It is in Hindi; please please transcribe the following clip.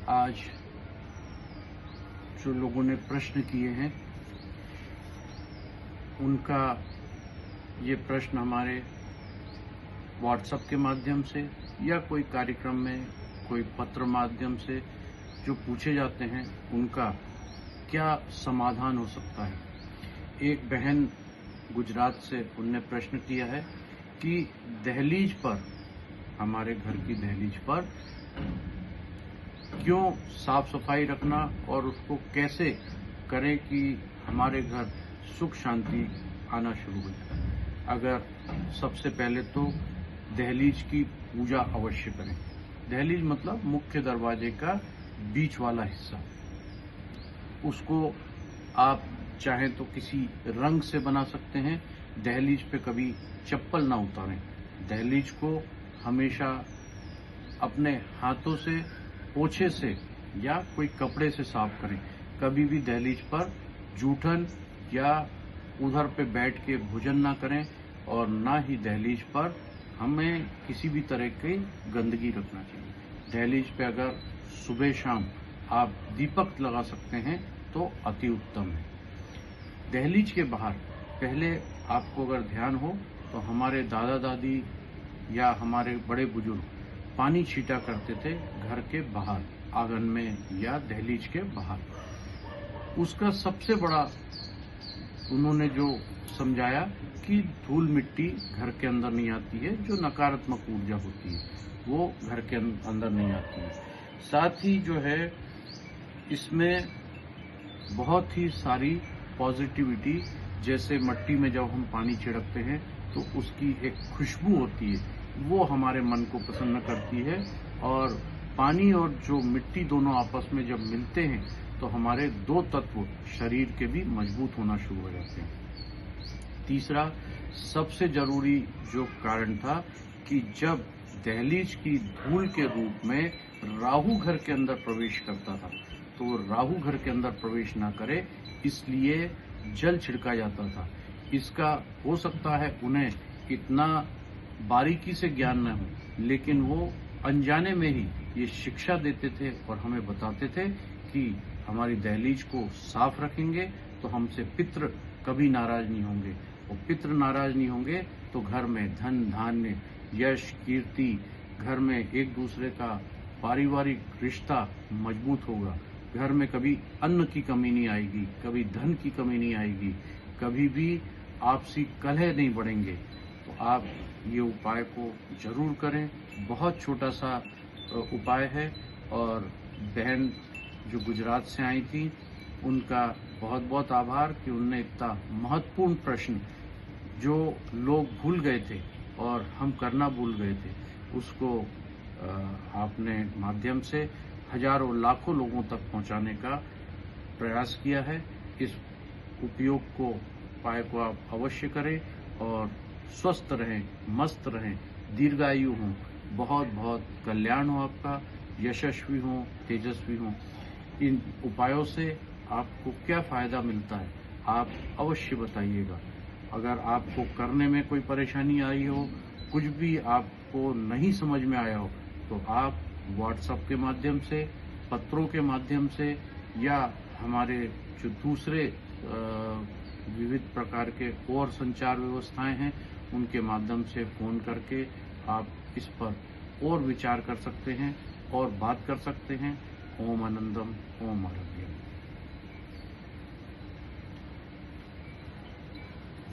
आज जो लोगों ने प्रश्न किए हैं उनका ये प्रश्न हमारे व्हाट्सएप के माध्यम से या कोई कार्यक्रम में कोई पत्र माध्यम से जो पूछे जाते हैं उनका क्या समाधान हो सकता है। एक बहन गुजरात से उनने प्रश्न किया है कि दहलीज पर, हमारे घर की दहलीज पर क्यों साफ सफाई रखना और उसको कैसे करें कि हमारे घर सुख शांति आना शुरू हो जाए। अगर सबसे पहले तो दहलीज की पूजा अवश्य करें। दहलीज मतलब मुख्य दरवाजे का बीच वाला हिस्सा, उसको आप चाहें तो किसी रंग से बना सकते हैं। दहलीज पे कभी चप्पल ना उतारें। दहलीज को हमेशा अपने हाथों से, पोछे से या कोई कपड़े से साफ करें। कभी भी दहलीज पर जूठन या उधर पे बैठ के भोजन ना करें और ना ही दहलीज पर हमें किसी भी तरह की गंदगी रखना चाहिए। दहलीज पे अगर सुबह शाम आप दीपक लगा सकते हैं तो अति उत्तम है। दहलीज के बाहर पहले आपको अगर ध्यान हो तो हमारे दादा दादी या हमारे बड़े बुजुर्ग पानी छींटा करते थे घर के बाहर, आंगन में या दहलीज के बाहर। उसका सबसे बड़ा उन्होंने जो समझाया कि धूल मिट्टी घर के अंदर नहीं आती है, जो नकारात्मक ऊर्जा होती है वो घर के अंदर नहीं आती है। साथ ही जो है इसमें बहुत ही सारी पॉजिटिविटी, जैसे मिट्टी में जब हम पानी छिड़कते हैं तो उसकी एक खुशबू होती है, वो हमारे मन को प्रसन्न करती है। और पानी और जो मिट्टी दोनों आपस में जब मिलते हैं तो हमारे दो तत्व शरीर के भी मजबूत होना शुरू हो जाते हैं। तीसरा सबसे जरूरी जो कारण था कि जब दहलीज की धूल के रूप में राहु घर के अंदर प्रवेश करता था तो वो राहु घर के अंदर प्रवेश ना करे, इसलिए जल छिड़का जाता था। इसका हो सकता है उन्हें इतना बारीकी से ज्ञान न हो, लेकिन वो अनजाने में ही ये शिक्षा देते थे और हमें बताते थे कि हमारी दहलीज को साफ रखेंगे तो हमसे पितृ कभी नाराज नहीं होंगे, और पितृ नाराज नहीं होंगे तो घर में धन धान्य, यश, कीर्ति, घर में एक दूसरे का पारिवारिक रिश्ता मजबूत होगा। घर में कभी अन्न की कमी नहीं आएगी, कभी धन की कमी नहीं आएगी, कभी भी आपसी कलह नहीं बढ़ेंगे। तो आप ये उपाय को जरूर करें। बहुत छोटा सा उपाय है। और बहन जो गुजरात से आई थी उनका बहुत बहुत आभार कि उनने इतना महत्वपूर्ण प्रश्न जो लोग भूल गए थे और हम करना भूल गए थे, उसको आपने माध्यम से हजारों लाखों लोगों तक पहुंचाने का प्रयास किया है। इस उपयोग को, उपाय को आप अवश्य करें और स्वस्थ रहें, मस्त रहें, दीर्घायु हों, बहुत बहुत कल्याण हो आपका, यशस्वी हो, तेजस्वी हो। इन उपायों से आपको क्या फायदा मिलता है आप अवश्य बताइएगा। अगर आपको करने में कोई परेशानी आई हो, कुछ भी आपको नहीं समझ में आया हो, तो आप व्हाट्सएप के माध्यम से, पत्रों के माध्यम से या हमारे जो दूसरे विविध प्रकार के और संचार व्यवस्थाएं हैं उनके माध्यम से फोन करके आप इस पर और विचार कर सकते हैं और बात कर सकते हैं। ओम आनंदम, ओम आरोग्यम।